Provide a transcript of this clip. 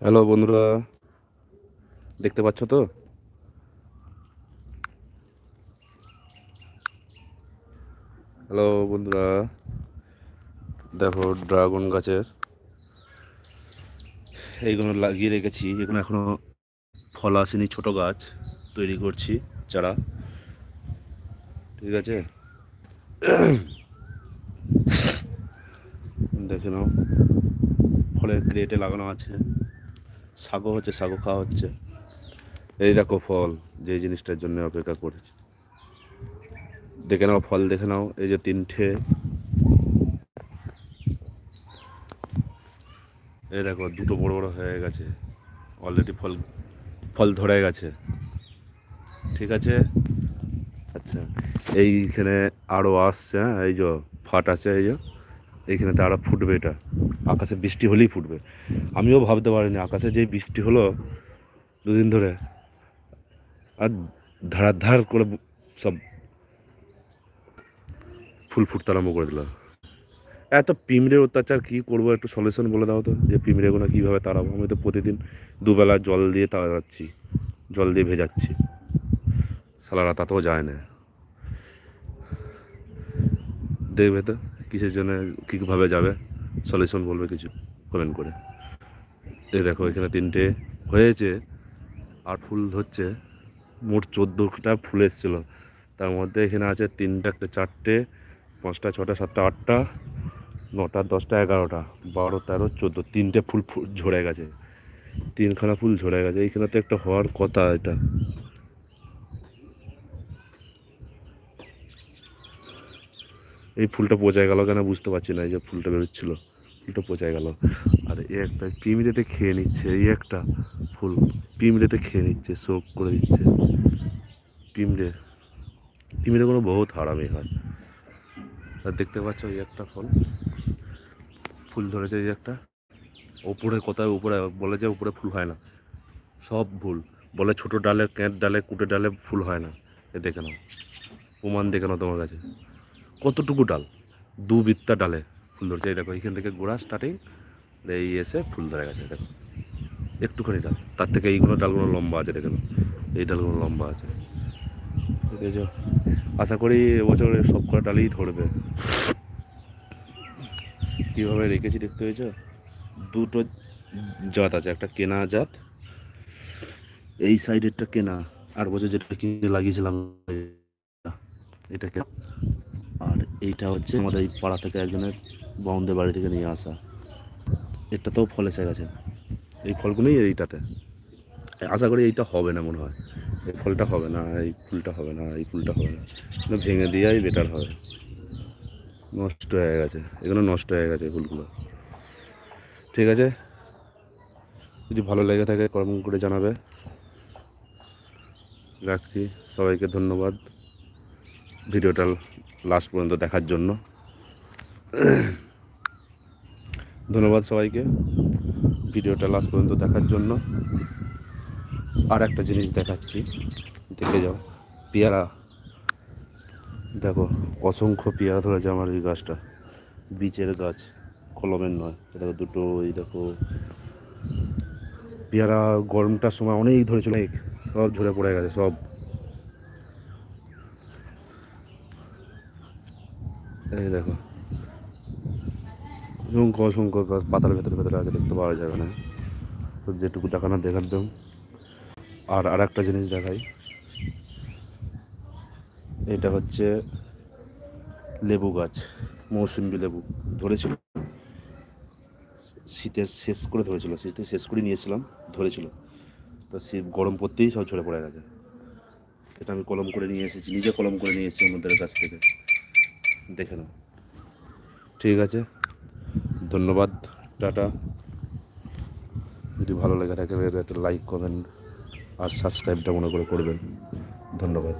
Hello বন্ধুরা, দেখতে পাচ্ছ তো? হ্যালো বন্ধুরা, দেখো ড্রাগন গাছের এইগুলো লাগিয়ে রেখেছি। এগুলো এখনো ফল আসেনি, ছোট গাছ তৈরি করছি চারা। ঠিক আছে, দেখে নাও, ফলের ক্রেটে লাগানো আছে। শাকও হচ্ছে, শাকও খাওয়া হচ্ছে। এই দেখো ফল, যে জিনিসটার জন্য অপেক্ষা করেছি। দেখে নাও ফল, দেখে নাও, এই যে তিনটে। এই দেখো দুটো বড় বড় হয়ে গেছে, অলরেডি ফল ফল ধরে গেছে। ঠিক আছে, আচ্ছা, এইখানে আরও আসছে। হ্যাঁ, এই যে ফাট আছে, এই যে এইখানে তো আরও ফুটবে। এটা আকাশে বৃষ্টি হলেই ফুটবে। আমিও ভাবতে পারিনি আকাশে যেই বৃষ্টি হলো দুদিন ধরে, আর ধার করে সব ফুল ফুটতে আরম্ভ করে দিল। এত পিঁমড়ের অত্যাচার, কী করবো? একটু সলিউশন বলে দাও তো, যে পিঁমড়েগুলো কীভাবে তাড়াবো। আমি তো প্রতিদিন দুবেলা জল দিয়ে তাড়াচ্ছি, জল দিয়ে ভেজাচ্ছি, সালারা তাতেও যায় না। দেখবে তো কিসের জন্য, কীভাবে যাবে, সলিউশন বলবে কিছু কমেন্ট করে। এই দেখো এখানে তিনটে হয়েছে, আর ফুল হচ্ছে। মোট 14টা ফুল এসেছিলো, তার মধ্যে এখানে আছে তিনটে, একটা, চারটে, পাঁচটা, ছটা, সাতটা, আটটা, নটা, 10টা, 11টা, 12, 13, 14, তিনটে ফুল ঝরে গেছে। তিনখানা ফুল ঝরে গেছে। এইখানে তো একটা হওয়ার কথা। এটা এই ফুলটা পচে গেল কেন বুঝতে পারছি না। এই যে ফুলটা বেরোচ্ছিল, ফুলটা পচে গেল। আর এই একটা পিঁমড়েতে খেয়ে নিচ্ছে, এই একটা ফুল পিঁমড়েতে খেয়ে নিচ্ছে, শোক করে দিচ্ছে। পিঁমড়ে পিঁমড়ে কোনো বহুত হারামি হয়। আর দেখতে পাচ্ছ এই একটা ফল ফুল ধরেছে, এই একটা ওপরে, কোথায় উপরে বলে যে উপরে ফুল হয় না, সব ভুল বলে। ছোট ডালে, ক্যাঁট ডালে, কুটে ডালে ফুল হয় না। এ দেখে নাও, প্রমাণ দেখে নাও তোমার কাছে। কতটুকু ডাল, দু বিত্তা ডালে ফুল ধরছে। এই দেখো এইখান থেকে গোড়া স্টার্টিং, এই এসে ফুল ধরে গেছে। দেখো একটুখানি ডাল, তার থেকে এইগুলো ডালগুলো লম্বা আছে। দেখে নাও, এই ডালগুলো লম্বা আছে। ঠিক আছে, আশা করি এবছর সব কটা ডালই ধরবে। কীভাবে রেখেছি দেখতে পেয়েছো? দুটো জাত আছে, একটা কেনা জাত, এই সাইডেরটা কেনা, আর বছর যেটা কিনে লাগিয়েছিলাম এটা কেনা। আর এইটা হচ্ছে আমাদের এই পাড়া থেকে একজনের বাউন্দের বাড়ি থেকে নিয়ে আসা। এটাতেও ফল এসে গেছে, এই ফলগুলোই এইটাতে। আশা করি এইটা হবে না, মনে হয় এই ফলটা হবে না, এই ফুলটা হবে না, এই ফুলটা হবে না। ভেঙে দেওয়াই বেটার হবে। নষ্ট হয়ে গেছে, এগুলো নষ্ট হয়ে গেছে ফুলগুলো। ঠিক আছে, যদি ভালো লেগে থাকে কমেন্ট করে জানাবে। রাখছি, সবাইকে ধন্যবাদ ভিডিওটা লাস্ট পর্যন্ত দেখার জন্য। ধন্যবাদ সবাইকে ভিডিওটা লাস্ট পর্যন্ত দেখার জন্য। আর একটা জিনিস দেখাচ্ছি, দেখে যাও। পেয়ারা দেখো, অসংখ্য পেয়ারা ধরেছে আমার এই গাছটা। বীচের গাছ, কলমের নয়। দেখো দুটো, এই দেখো পেয়ারা গরমটার সময় অনেক ধরেছিল, সব ঝরে পড়ে গেছে সব। এই দেখো অসংখ্য গাছ পাতার ভেতরে ভেতরে আছে, দেখতে পাওয়া যাবে না। তো যেটুকু দেখানো দেখার দাম। আর একটা জিনিস দেখাই, এটা হচ্ছে লেবু গাছ, মৌসুম্বি লেবু ধরেছিল। শীতের শেষ করে ধরেছিল, শীতের শেষ করে নিয়েছিলাম, ধরেছিল। তো শীত গরম পড়তেই সব ঝরে পড়ে গেছে। এটা আমি কলম করে নিয়ে এসেছি, নিজে কলম করে নিয়ে এসেছি অন্যদের কাছ থেকে। দেখে নাও। ঠিক আছে, ধন্যবাদ, টাটা। যদি ভালো লেগে থাকে লাইক, কমেন্ট আর সাবস্ক্রাইবটা মনে করে করবেন। ধন্যবাদ।